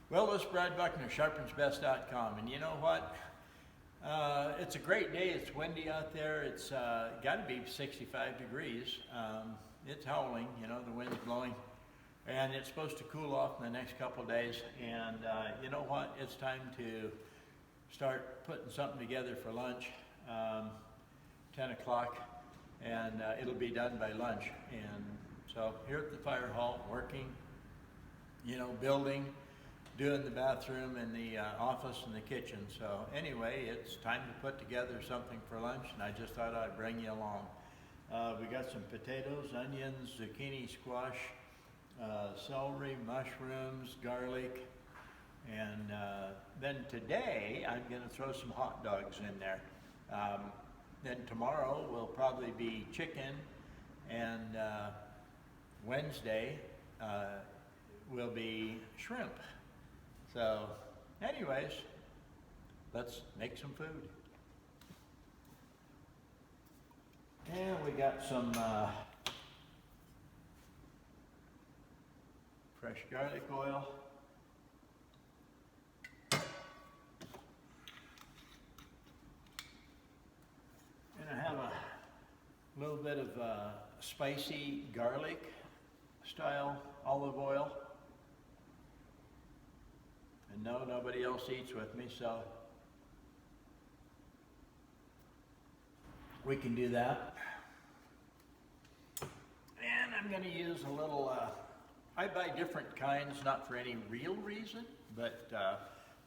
Well, this is Brad Buckner, sharpensbest.com, and you know what? It's a great day. It's windy out there. It's got to be 65 degrees. It's howling, the wind's blowing, and it's supposed to cool off in the next couple of days. And you know what? It's time to start putting something together for lunch, 10 o'clock, and it'll be done by lunch. And so here at the fire hall, working, building, doing the bathroom and the office and the kitchen. So anyway, it's time to put together something for lunch, and I just thought I'd bring you along. We got some potatoes, onions, zucchini squash, celery, mushrooms, garlic, and then today I'm going to throw some hot dogs in there. Then tomorrow will probably be chicken, and Wednesday will be shrimp. So anyways, let's make some food. And we got some fresh garlic oil. And I have a little bit of spicy garlic style olive oil. And no, nobody else eats with me, so we can do that. And I'm going to use a little, I buy different kinds, not for any real reason, but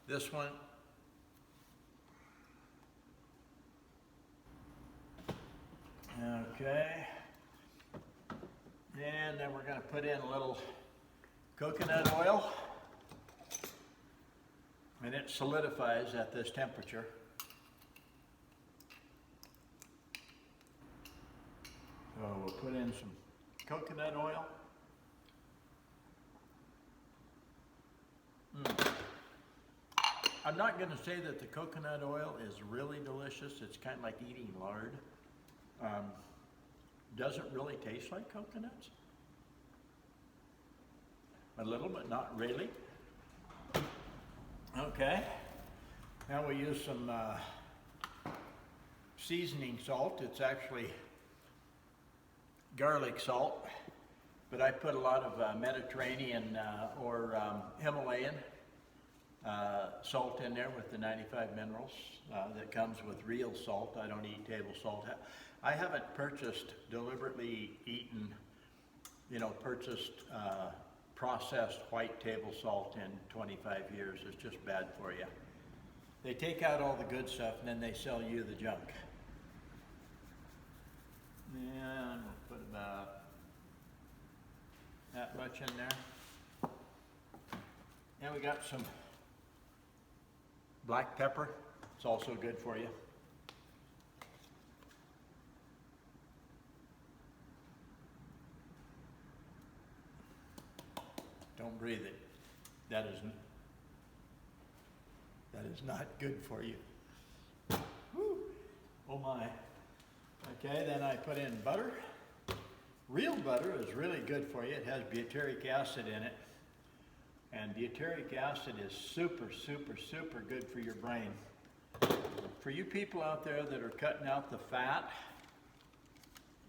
this one. Okay. And then we're going to put in a little coconut oil. And it solidifies at this temperature. So we'll put in some coconut oil. I'm not going to say that the coconut oil is really delicious. It's kind of like eating lard. Doesn't really taste like coconuts. A little, but not really. Okay, now we use some seasoning salt. It's actually garlic salt, but I put a lot of Mediterranean or Himalayan salt in there with the 95 minerals that comes with real salt. I don't eat table salt. I haven't deliberately eaten, purchased processed white table salt in 25 years. It's just bad for you. They take out all the good stuff and then they sell you the junk. And we'll put about that much in there. And we got some black pepper. It's also good for you. Don't breathe it. That is not good for you. Whew. Oh my. Okay, then I put in butter. Real butter is really good for you. It has butyric acid in it. And butyric acid is super, super, super good for your brain. For you people out there that are cutting out the fat,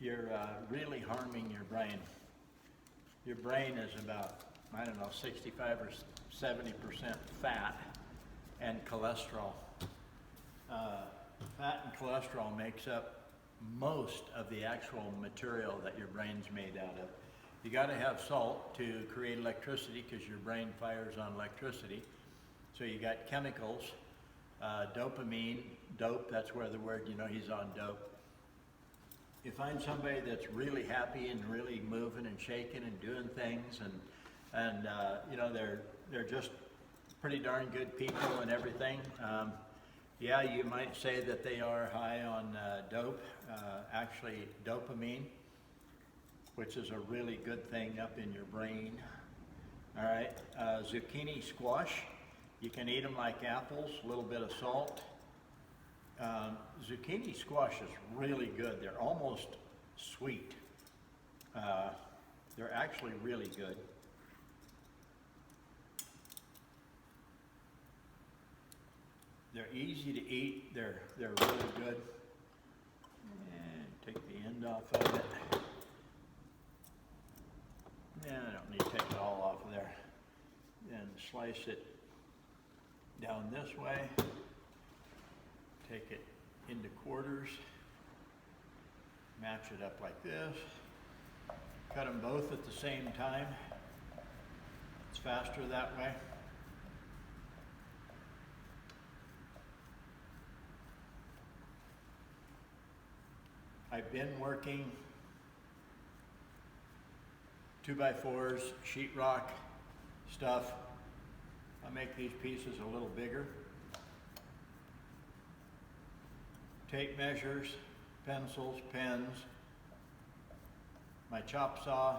you're really harming your brain. Your brain is about 65 or 70% fat and cholesterol. Fat and cholesterol makes up most of the actual material that your brain's made out of. You got to have salt to create electricity because your brain fires on electricity. So you got chemicals, dopamine, dope, that's where the word, he's on dope. You find somebody that's really happy and really moving and shaking and doing things, and they're just pretty darn good people and everything. Yeah, you might say that they are high on dope, actually dopamine, which is a really good thing up in your brain. All right, zucchini squash, you can eat them like apples, a little bit of salt. Zucchini squash is really good. They're almost sweet. They're actually really good. They're easy to eat. They're really good. And take the end off of it. Yeah, I don't need to take it all off of there. Then slice it down this way. Take it into quarters. Match it up like this. Cut them both at the same time. It's faster that way. I've been working 2x4s, sheetrock stuff. I'll make these pieces a little bigger. Tape measures, pencils, pens, my chop saw.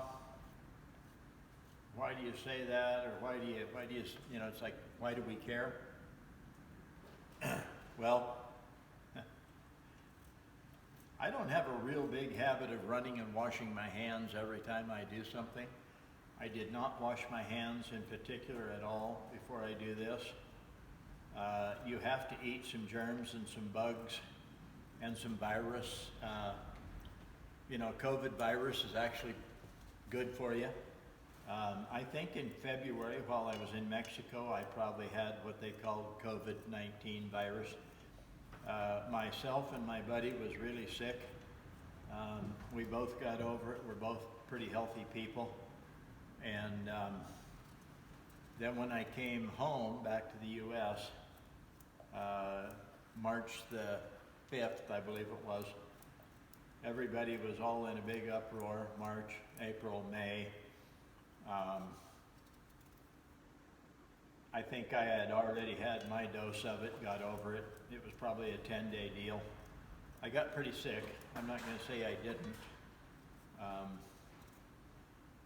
Why do you say that? Or why do you, it's like, why do we care? Well, I don't have a real big habit of running and washing my hands every time I do something. I did not wash my hands in particular at all before I do this. You have to eat some germs and some bugs and some virus. COVID virus is actually good for you. I think in February, while I was in Mexico, I probably had what they called COVID-19 virus. Myself and my buddy was really sick. We both got over it. We're both pretty healthy people. And then when I came home back to the U.S., March the 5th, I believe it was, everybody was all in a big uproar. March, April, May. I think I had already had my dose of it, got over it. It was probably a 10-day deal. I got pretty sick. I'm not going to say I didn't.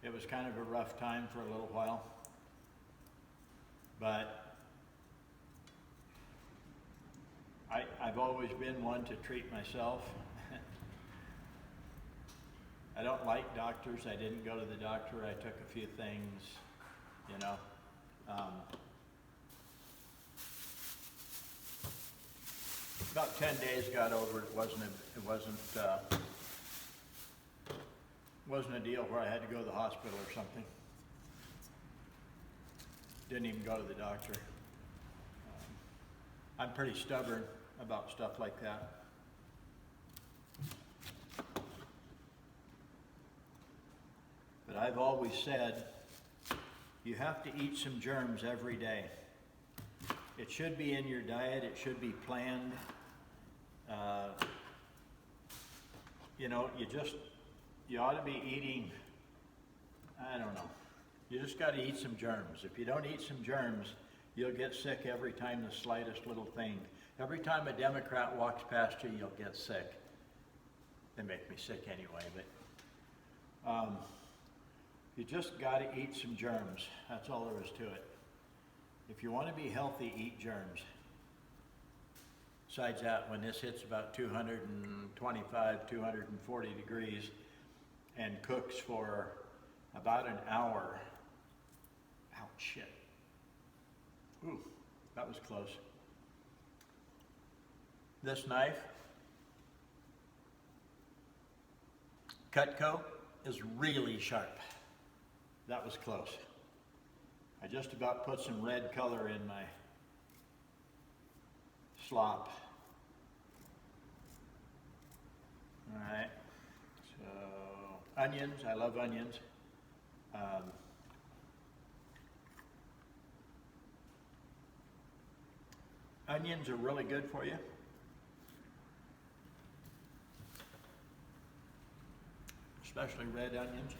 It was kind of a rough time for a little while. But I've always been one to treat myself. I don't like doctors. I didn't go to the doctor. I took a few things, About 10 days got over it. It wasn't a deal where I had to go to the hospital or something. Didn't even go to the doctor. I'm pretty stubborn about stuff like that. But I've always said, you have to eat some germs every day. It should be in your diet. It should be planned. You ought to be eating, I don't know. You just got to eat some germs. If you don't eat some germs, you'll get sick every time the slightest little thing. Every time a Democrat walks past you, you'll get sick. They make me sick anyway, but you just got to eat some germs. That's all there is to it. If you want to be healthy, eat germs. Besides that, when this hits about 225, 240 degrees and cooks for about an hour, ouch, shit. Ooh, that was close. This knife, Cutco, is really sharp. That was close. I just about put some red color in my slop. All right, so onions, I love onions. Onions are really good for you. Especially red onions.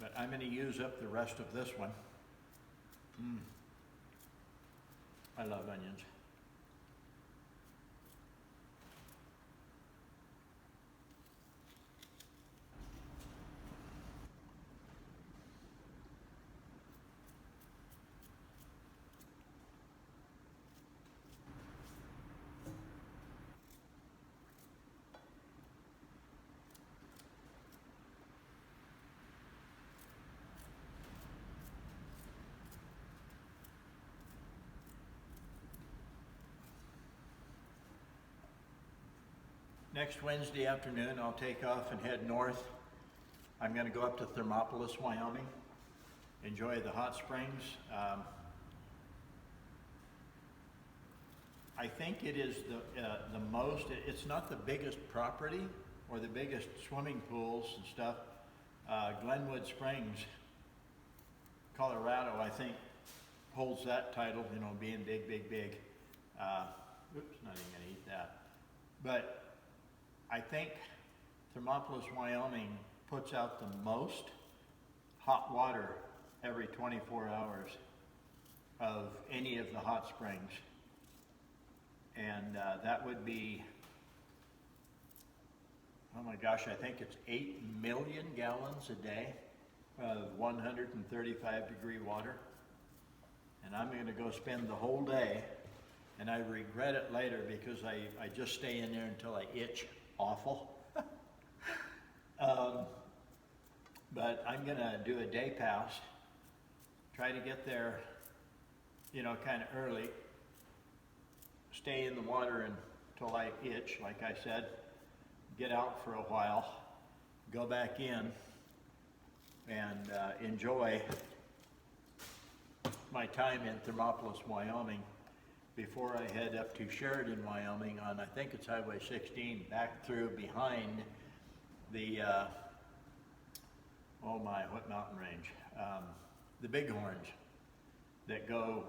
But I'm going to use up the rest of this one. I love onions. next Wednesday afternoon, I'll take off and head north. I'm going to go up to Thermopolis, Wyoming, enjoy the hot springs. I think it is the most, it's not the biggest property or the biggest swimming pools and stuff. Glenwood Springs, Colorado, I think, holds that title, you know, being big, big, big. Oops, not even gonna eat that. But I think Thermopolis, Wyoming puts out the most hot water every 24 hours of any of the hot springs. And that would be, oh my gosh, I think it's 8 million gallons a day of 135 degree water. And I'm going to go spend the whole day, and I regret it later because I just stay in there until I itch awful. But I'm going to do a day pass, try to get there, you know, kind of early, stay in the water until I itch, like I said, get out for a while, go back in, and enjoy my time in Thermopolis, Wyoming, before I head up to Sheridan, Wyoming on, I think it's Highway 16, back through behind the, oh my, what mountain range? The Bighorns that go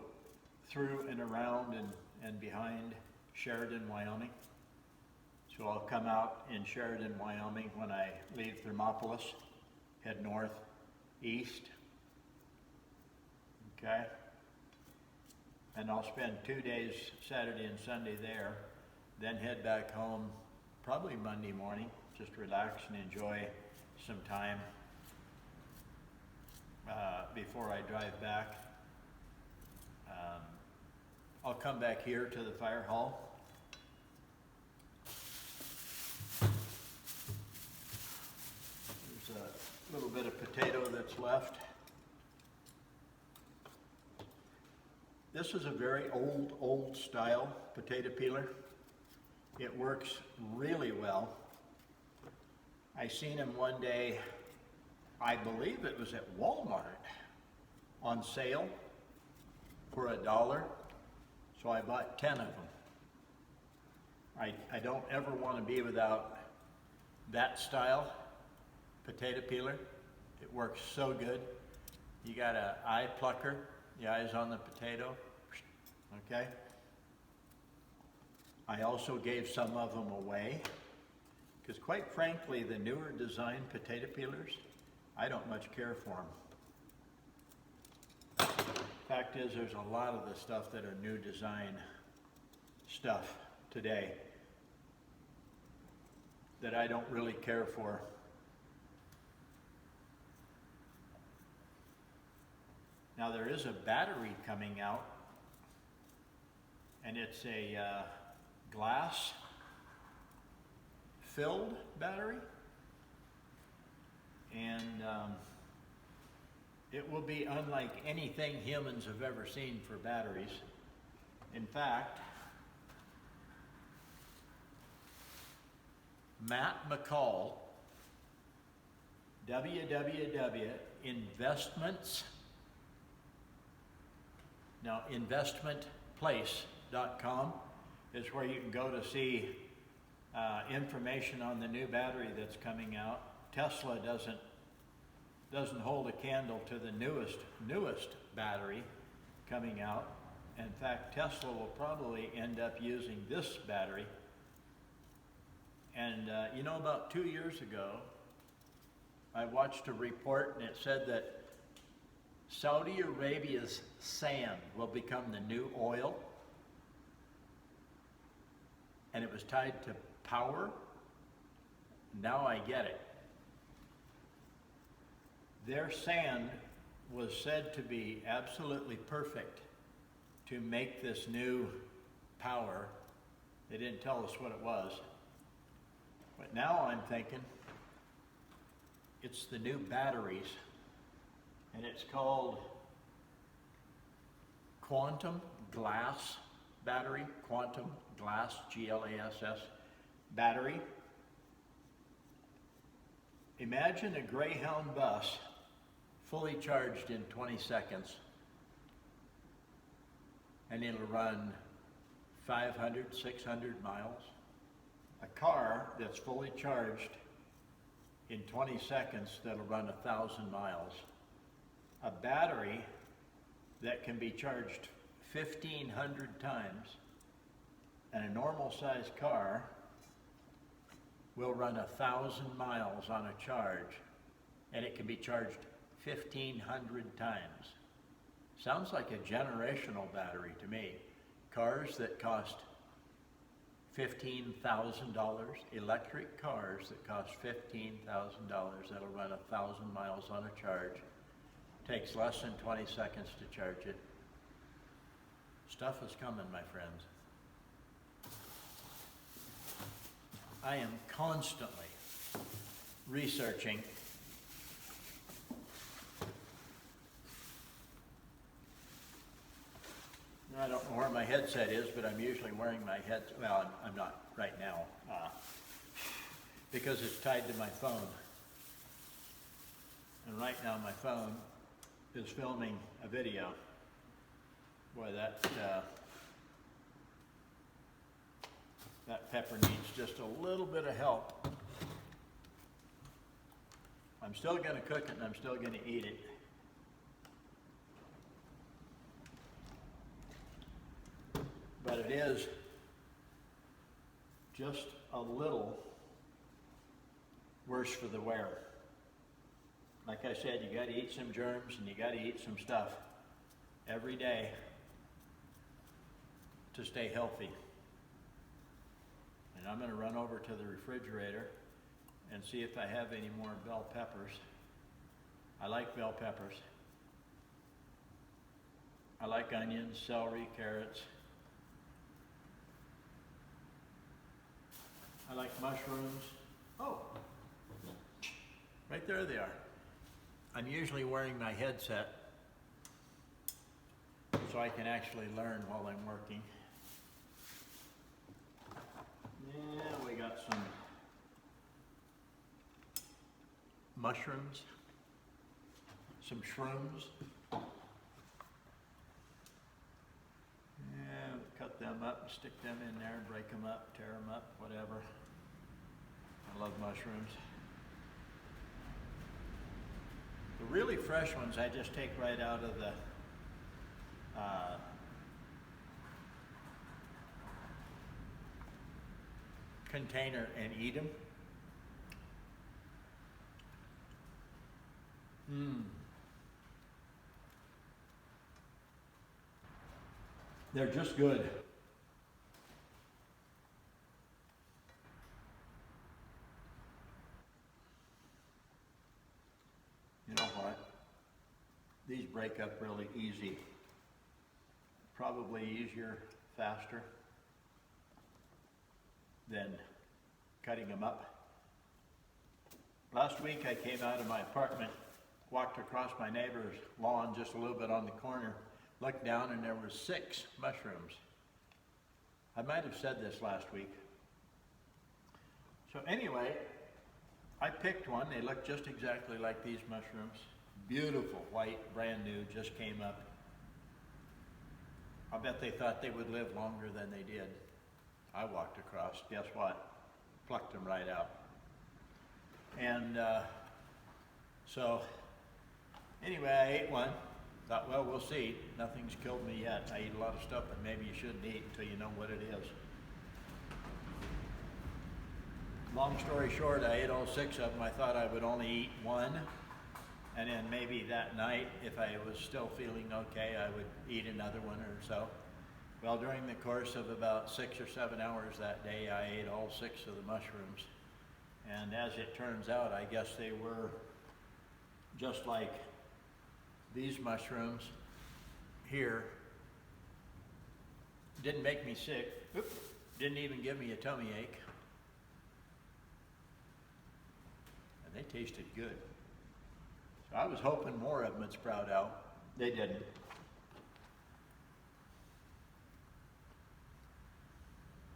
through and around and behind Sheridan, Wyoming. So I'll come out in Sheridan, Wyoming when I leave Thermopolis, head north, east, okay? And I'll spend 2 days, Saturday and Sunday there, then head back home, probably Monday morning, just relax and enjoy some time before I drive back. I'll come back here to the fire hall. There's a little bit of potato that's left. This is a very old style potato peeler. It works really well. I seen him one day, I believe it was at Walmart, on sale for $1. So I bought 10 of them. I don't ever want to be without that style potato peeler. It works so good. You got an eye plucker, the eye's on the potato, okay? I also gave some of them away, because quite frankly, the newer design potato peelers, I don't much care for them. Fact is, there's a lot of the stuff that are new design stuff today that I don't really care for. Now there is a battery coming out, and it's a glass filled battery, and it will be unlike anything humans have ever seen for batteries. In fact, Matt McCall, investmentplace.com is where you can go to see information on the new battery that's coming out. Tesla doesn't hold a candle to the newest battery coming out. In fact, Tesla will probably end up using this battery. And you know, about 2 years ago, I watched a report and it said that Saudi Arabia's sand will become the new oil. And it was tied to power. Now I get it. Their sand was said to be absolutely perfect to make this new power. They didn't tell us what it was. But now I'm thinking it's the new batteries, and it's called quantum glass battery, quantum glass, G-L-A-S-S battery. Imagine a Greyhound bus fully charged in 20 seconds, and it'll run 500, 600 miles. A car that's fully charged in 20 seconds that'll run 1,000 miles. A battery that can be charged 1,500 times, and a normal sized car will run 1,000 miles on a charge, and it can be charged 1,500 times. Sounds like a generational battery to me. Cars that cost $15,000, electric cars that cost $15,000 that'll run 1,000 miles on a charge. Takes less than 20 seconds to charge it. Stuff is coming, my friends. I am constantly researching I don't know where my headset is, but I'm usually wearing my headset. Well, I'm not right now because it's tied to my phone. And right now my phone is filming a video. Boy, that pepper needs just a little bit of help. I'm still going to cook it and I'm still going to eat it. But it is just a little worse for the wear. Like I said, you got to eat some germs and you got to eat some stuff every day to stay healthy. And I'm going to run over to the refrigerator and see if I have any more bell peppers. I like bell peppers. I like onions, celery, carrots. I like mushrooms. Oh, right there they are. I'm usually wearing my headset so I can actually learn while I'm working. Yeah, we got some mushrooms, some shrooms. Yeah, cut them up, stick them in there, break them up, tear them up, whatever. I love mushrooms. The really fresh ones I just take right out of the container and eat them. They're just good. You know what? These break up really easy. Probably easier, faster than cutting them up. Last week I came out of my apartment, walked across my neighbor's lawn just a little bit on the corner, looked down and there were 6 mushrooms. I might have said this last week. So anyway, I picked one. They look just exactly like these mushrooms. Beautiful, white, brand new, just came up. I bet they thought they would live longer than they did. I walked across, guess what? Plucked them right out. And so anyway, I ate one. Thought, well, we'll see. Nothing's killed me yet. I eat a lot of stuff that maybe you shouldn't eat until you know what it is. Long story short, I ate all 6 of them. I thought I would only eat one. And then maybe that night, if I was still feeling okay, I would eat another one or so. Well, during the course of about 6 or 7 hours that day, I ate all 6 of the mushrooms. And as it turns out, I guess they were just like these mushrooms here. Didn't make me sick. Didn't even give me a tummy ache. And they tasted good. So I was hoping more of them would sprout out. They didn't.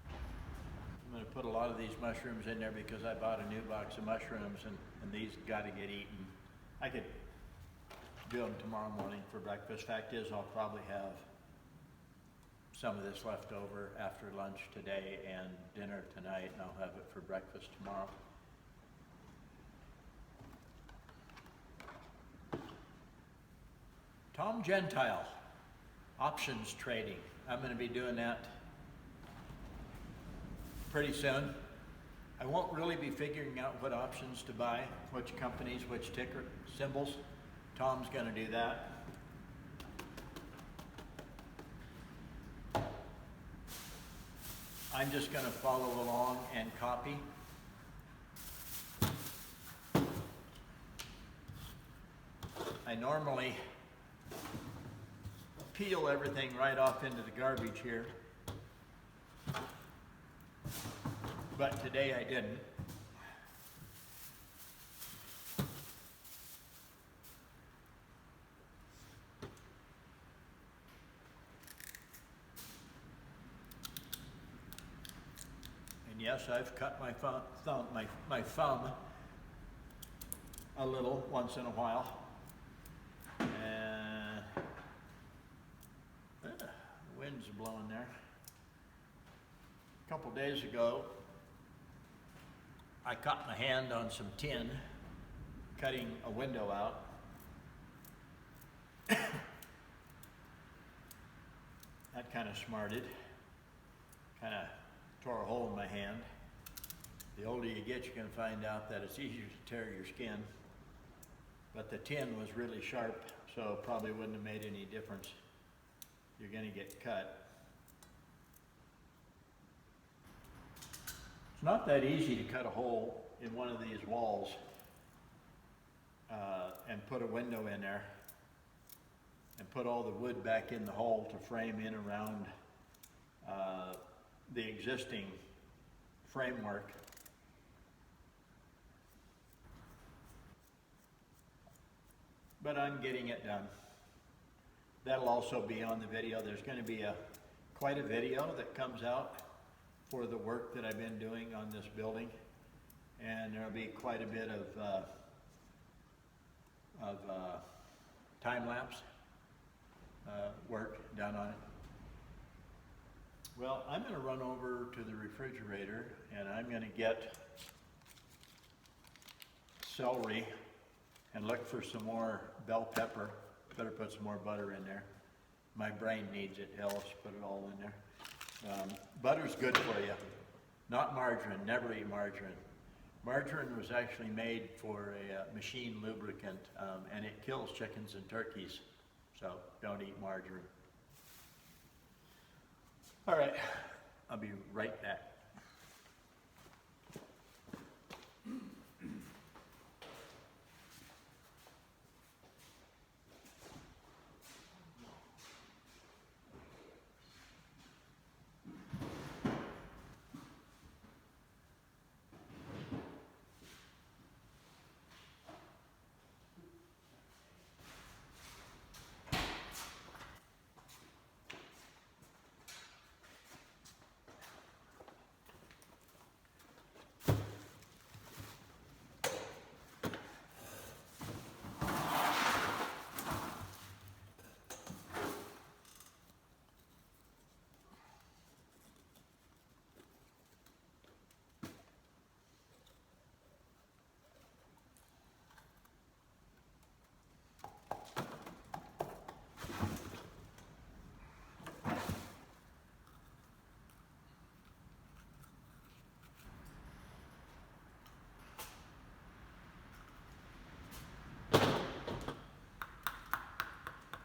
I'm going to put a lot of these mushrooms in there because I bought a new box of mushrooms, and these got to get eaten. I could do them tomorrow morning for breakfast. Fact is, I'll probably have some of this left over after lunch today and dinner tonight, and I'll have it for breakfast tomorrow. Tom Gentile, options trading. I'm going to be doing that pretty soon. I won't really be figuring out what options to buy, which companies, which ticker symbols. Tom's going to do that. I'm just going to follow along and copy. I normally peel everything right off into the garbage here, but today I didn't. And yes, I've cut my thumb a little once in a while. And the wind's blowing there. A couple days ago, I caught my hand on some tin, cutting a window out. That kind of smarted, kind of tore a hole in my hand. The older you get, you can find out that it's easier to tear your skin. But the tin was really sharp, so probably wouldn't have made any difference. You're going to get cut. It's not that easy to cut a hole in one of these walls and put a window in there and put all the wood back in the hole to frame in around the existing framework. But I'm getting it done. That'll also be on the video. There's going to be quite a video that comes out for the work that I've been doing on this building, and there'll be quite a bit of time-lapse work done on it. Well, I'm going to run over to the refrigerator and I'm going to get celery and look for some more bell pepper. Better put some more butter in there. My brain needs it. Hell, let's put it all in there. Butter's good for you. Not margarine. Never eat margarine. Margarine was actually made for a machine lubricant, and it kills chickens and turkeys. So don't eat margarine. All right, I'll be right back.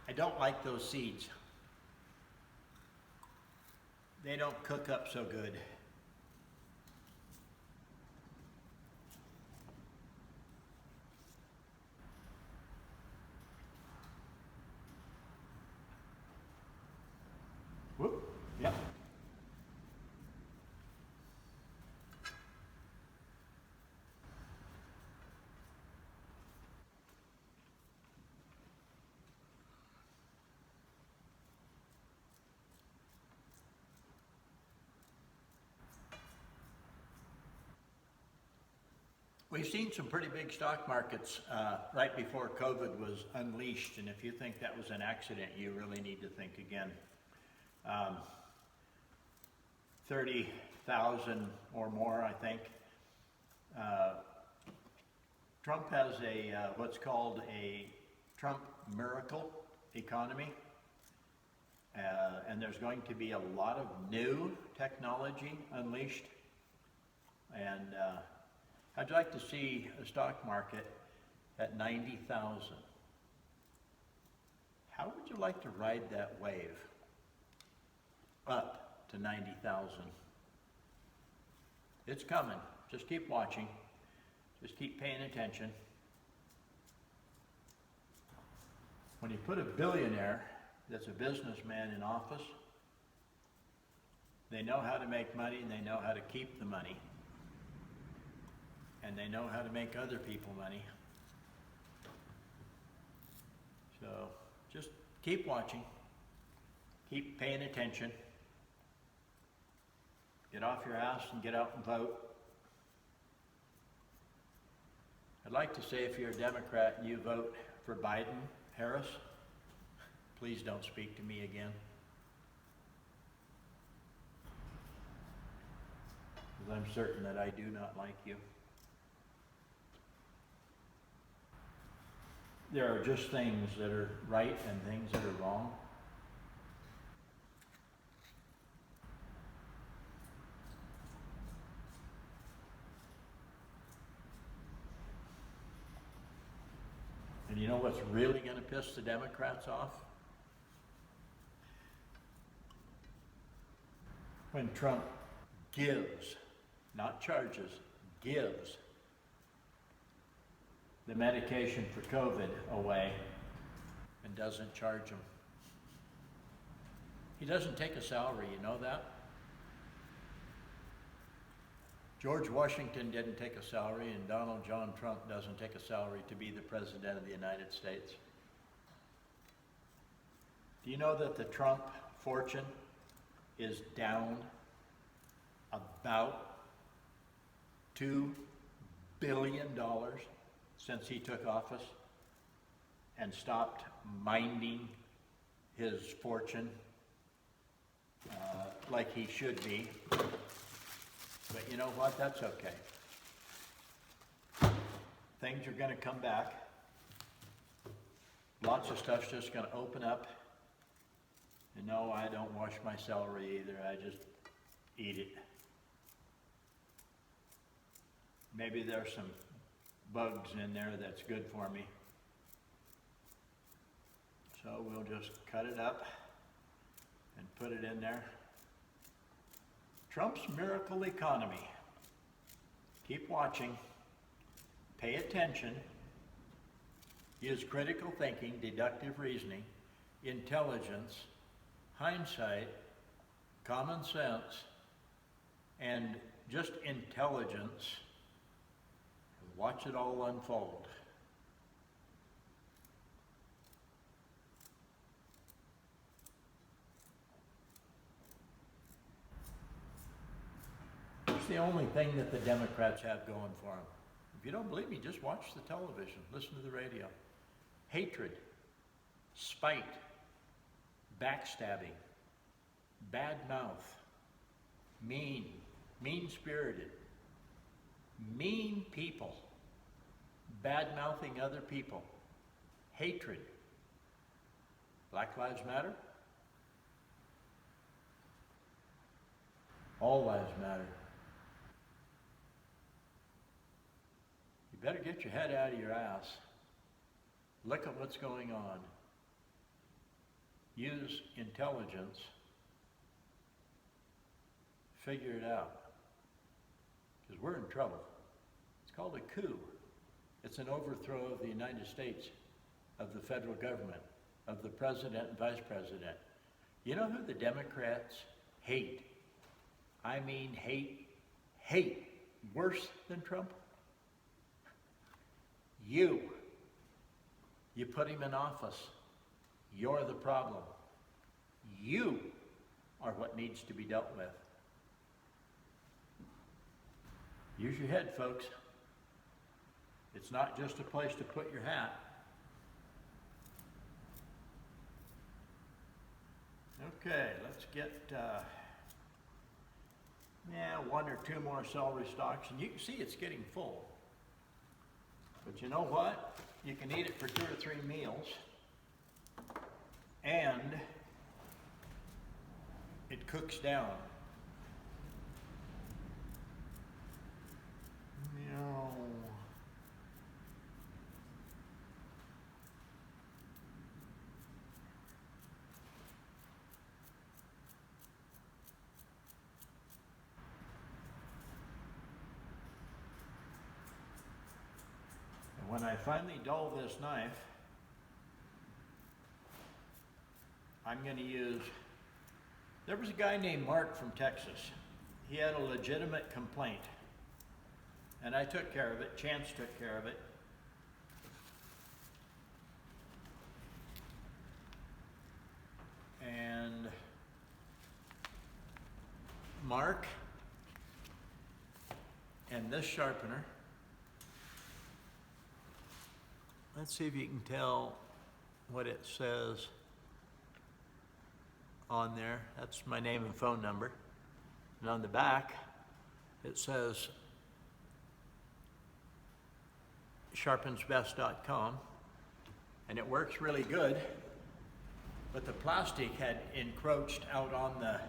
I don't like those seeds. They don't cook up so good. Whoop, yep. We've seen some pretty big stock markets right before COVID was unleashed, and if you think that was an accident, you really need to think again. 30,000 or more, I think. Trump has what's called a Trump miracle economy, and there's going to be a lot of new technology unleashed. And I'd like to see a stock market at 90,000. How would you like to ride that wave up to 90,000? It's coming. Just keep watching. Just keep paying attention. When you put a billionaire that's a businessman in office, they know how to make money and they know how to keep the money. And they know how to make other people money. So just keep watching. Keep paying attention. Get off your ass and get out and vote. I'd like to say if you're a Democrat and you vote for Biden, Harris, please don't speak to me again. Because I'm certain that I do not like you. There are just things that are right and things that are wrong. And you know what's really going to piss the Democrats off? When Trump gives, not charges, gives the medication for COVID away and doesn't charge them. He doesn't take a salary, you know that? George Washington didn't take a salary, and Donald John Trump doesn't take a salary to be the President of the United States. Do you know that the Trump fortune is down about $2 billion since he took office and stopped minding his fortune like he should be? But you know what? That's okay. Things are going to come back. Lots of stuff's just going to open up. And no, I don't wash my celery either. I just eat it. Maybe there's some bugs in there that's good for me. So we'll just cut it up and put it in there. Trump's miracle economy. Keep watching. Pay attention. Use critical thinking, deductive reasoning, intelligence, hindsight, common sense, and just intelligence. Watch it all unfold. It's the only thing that the Democrats have going for them. If you don't believe me, just watch the television, listen to the radio. Hatred, spite, backstabbing, bad mouth, mean-spirited, mean people, bad-mouthing other people, hatred. Black Lives Matter? All lives matter. You better get your head out of your ass. Look at what's going on. Use intelligence. Figure it out. Because we're in trouble. It's called a coup. It's an overthrow of the United States, of the federal government, of the president and vice president. You know who the Democrats hate? I mean hate worse than Trump? You. You put him in office. You're the problem. You are what needs to be dealt with. Use your head, folks. It's not just a place to put your hat. Okay, let's get one or two more celery stalks, and you can see it's getting full. But you know what? You can eat it for 2 or 3 meals, and it cooks down. And when I finally dull this knife, I'm going to use, there was a guy named Mark from Texas. He had a legitimate complaint, and I took care of it. Chance took care of it. And Mark and this sharpener, let's see if you can tell what it says on there. That's my name and phone number. And on the back, it says sharpensbest.com, and it works really good, but the plastic had encroached out on the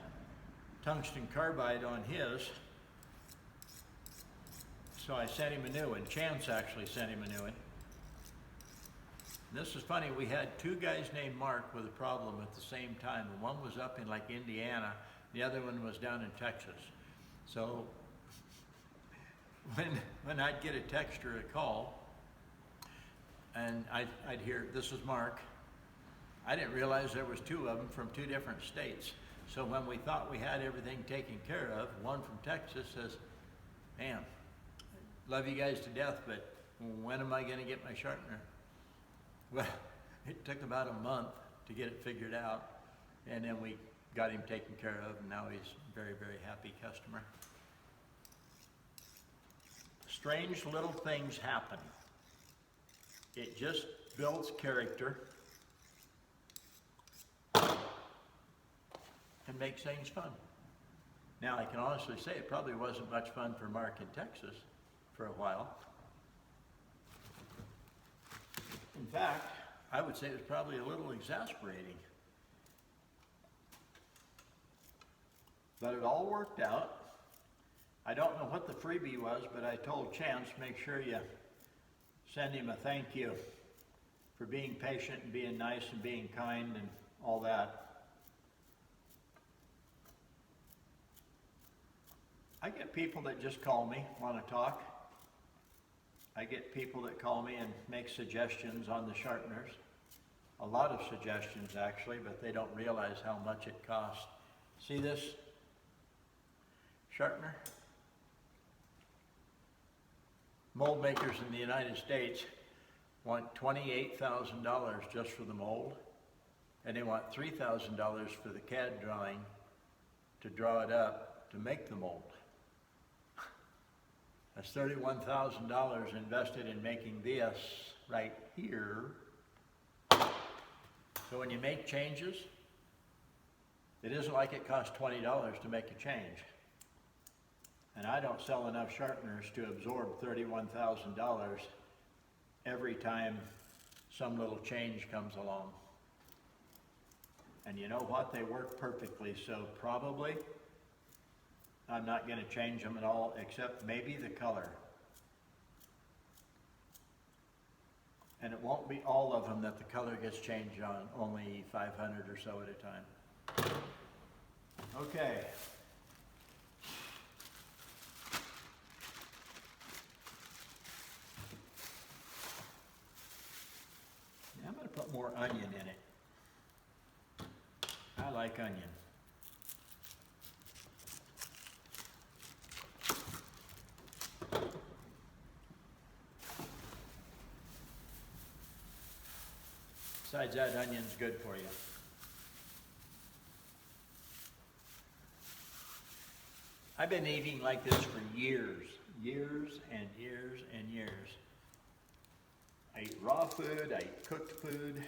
tungsten carbide on his, so I sent him a new one. Chance actually sent him a new one. And this is funny, we had 2 guys named Mark with a problem at the same time. One was up in like Indiana, the other one was down in Texas. So when I'd get a text or a call, and I'd hear, "This is Mark," I didn't realize there was 2 of them from 2 different states. So when we thought we had everything taken care of, one from Texas says, "Man, love you guys to death, but when am I going to get my sharpener?" Well, it took about a month to get it figured out, and then we got him taken care of, and now he's a very, very happy customer. Strange little things happen. It just builds character and makes things fun. Now, I can honestly say it probably wasn't much fun for Mark in Texas for a while. In fact, I would say it was probably a little exasperating. But it all worked out. I don't know what the freebie was, but I told Chance, make sure you send him a thank you for being patient and being nice and being kind and all that. I get people that just call me, want to talk. I get people that call me and make suggestions on the sharpeners. A lot of suggestions actually, but they don't realize how much it costs. See this sharpener? Mold makers in the United States want $28,000 just for the mold, and they want $3,000 for the CAD drawing to draw it up to make the mold. That's $31,000 invested in making this right here. So when you make changes, it isn't like it costs $20 to make a change. And I don't sell enough sharpeners to absorb $31,000 every time some little change comes along. And you know what? They work perfectly, so probably I'm not going to change them at all, except maybe the color. And it won't be all of them that the color gets changed on, only 500 or so at a time. Okay. Now I'm going to put more onion in it. I like onion. Besides that, onion's good for you. I've been eating like this for years and years and years. I eat raw food, I eat cooked food,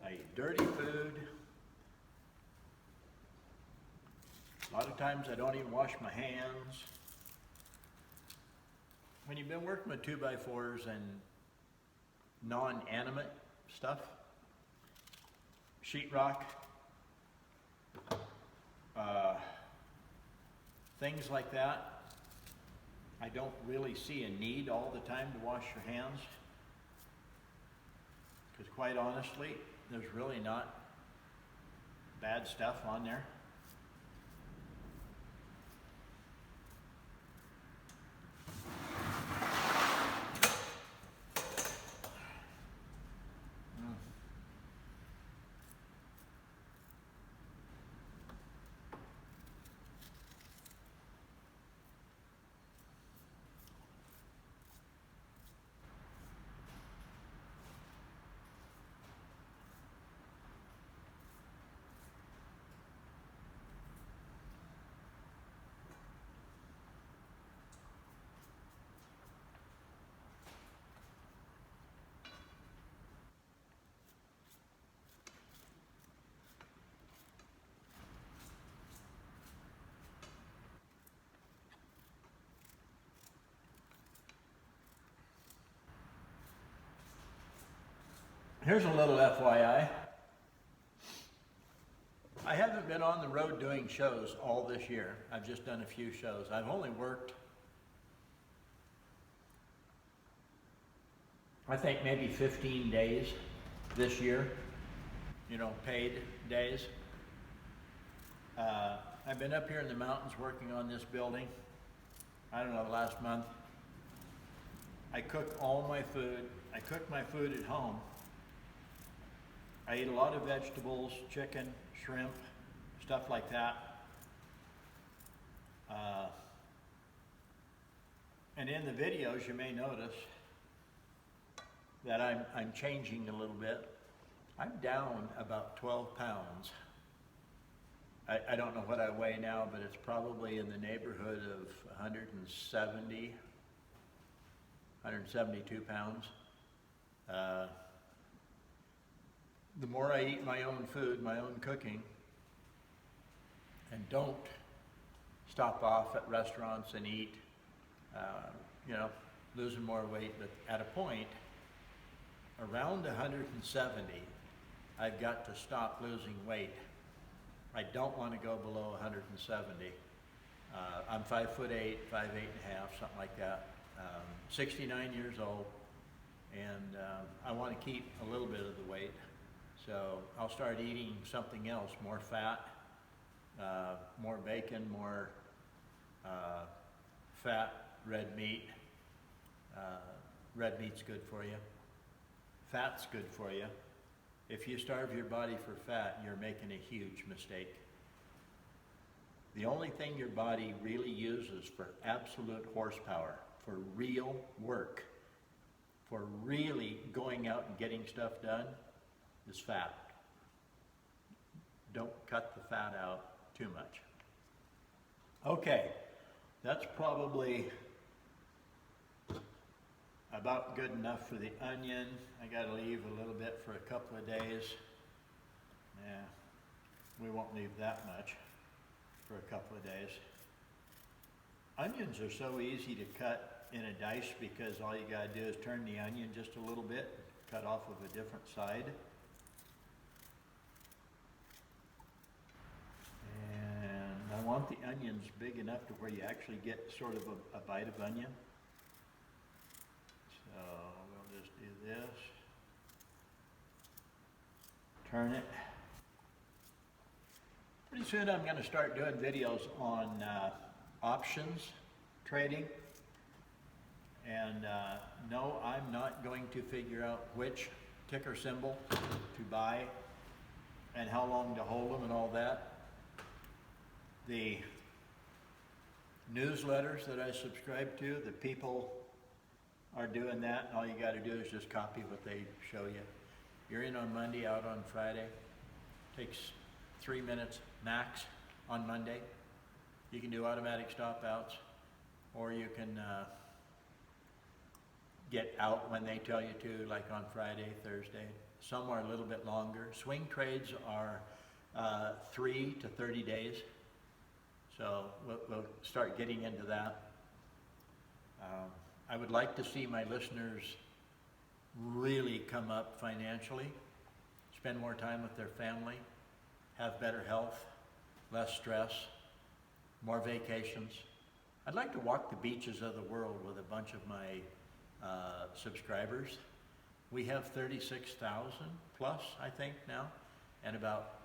I eat dirty food. A lot of times I don't even wash my hands. When you've been working with 2x4s and non-animate stuff, sheetrock, things like that, I don't really see a need all the time to wash your hands, because quite honestly, there's really not bad stuff on there. Here's a little FYI. I haven't been on the road doing shows all this year. I've just done a few shows. I've only worked, I think maybe 15 days this year, you know, paid days. I've been up here in the mountains working on this building, I don't know, the last month. I cook all my food. I cook my food at home. I eat a lot of vegetables, chicken, shrimp, stuff like that. And in the videos, you may notice that I'm changing a little bit. I'm down about 12 pounds. I don't know what I weigh now, but it's probably in the neighborhood of 170, 172 pounds. The more I eat my own food, my own cooking, and don't stop off at restaurants and eat, you know, losing more weight, but at a point, around 170, I've got to stop losing weight. I don't want to go below 170. I'm 5'8", 5'8 and a half, something like that. 69 years old, and I want to keep a little bit of the weight. So I'll start eating something else, more fat, more bacon, more fat, red meat. Red meat's good for you. Fat's good for you. If you starve your body for fat, you're making a huge mistake. The only thing your body really uses for absolute horsepower, for real work, for really going out and getting stuff done, is fat. Don't cut the fat out too much. Okay, that's probably about good enough for the onion. I gotta leave a little bit for a couple of days. Yeah, we won't leave that much for a couple of days. Onions are so easy to cut in a dice because all you gotta do is turn the onion just a little bit, cut off of a different side. And I want the onions big enough to where you actually get sort of a bite of onion. So we'll just do this. Turn it. Pretty soon I'm going to start doing videos on options trading. And no, I'm not going to figure out which ticker symbol to buy and how long to hold them and all that. The newsletters that I subscribe to, the people are doing that. All you got to do is just copy what they show you. You're in on Monday, out on Friday. Takes 3 minutes max on Monday. You can do automatic stop outs, or you can get out when they tell you to, like on Friday, Thursday. Some are a little bit longer. Swing trades are 3 to 30 days. So we'll start getting into that. I would like to see my listeners really come up financially, spend more time with their family, have better health, less stress, more vacations. I'd like to walk the beaches of the world with a bunch of my subscribers. We have 36,000 plus, I think, now, and about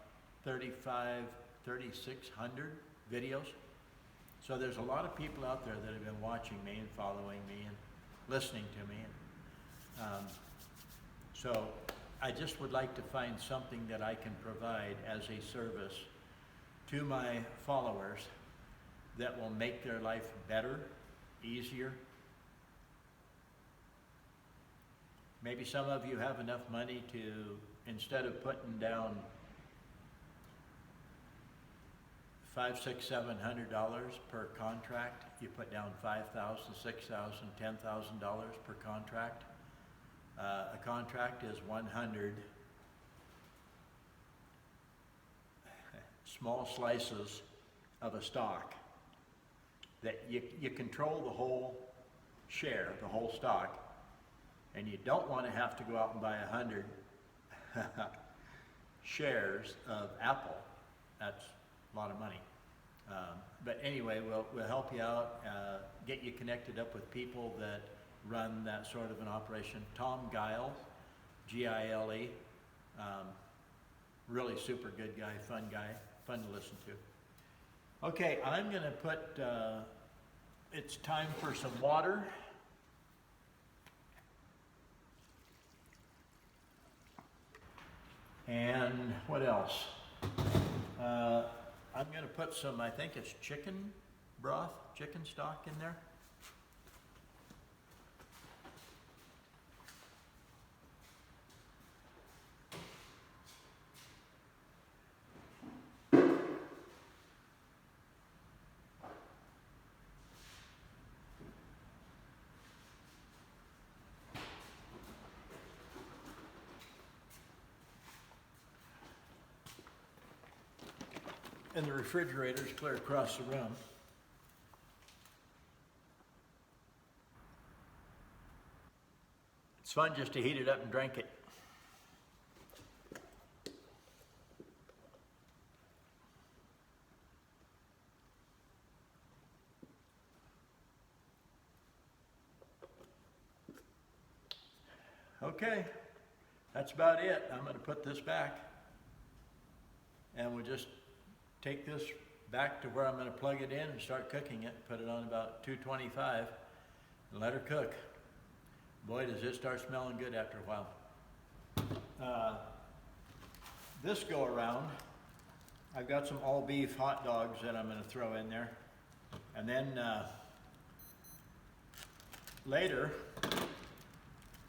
3,600 videos. So there's a lot of people out there that have been watching me and following me and listening to me. So I just would like to find something that I can provide as a service to my followers that will make their life better, easier. Maybe some of you have enough money to, instead of putting down $500, $600, $700 per contract, you put down $5,000, $6,000, $10,000 per contract. A contract is 100 small slices of a stock that you control the whole share, the whole stock, and you don't want to have to go out and buy 100 shares of Apple. That's a lot of money. But anyway, we'll help you out, get you connected up with people that run that sort of an operation. Tom Gile, Gile, really super good guy, fun to listen to. Okay, I'm going to put, it's time for some water. And what else? I'm going to put some, I think it's chicken broth, chicken stock in there. And the refrigerator's clear across the room. It's fun just to heat it up and drink it. Okay, that's about it. I'm going to put this back, and we'll just take this back to where I'm going to plug it in and start cooking it. Put it on about 225 and let her cook. Boy, does it start smelling good after a while. This go around, I've got some all beef hot dogs that I'm going to throw in there. And then later,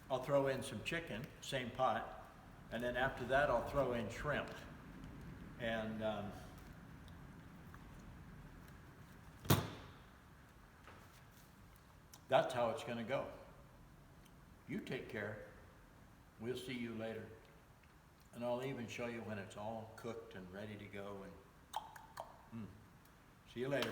I'll throw in some chicken, same pot. And then after that, I'll throw in shrimp. And that's how it's going to go. You take care. We'll see you later. And I'll even show you when it's all cooked and ready to go. And see you later.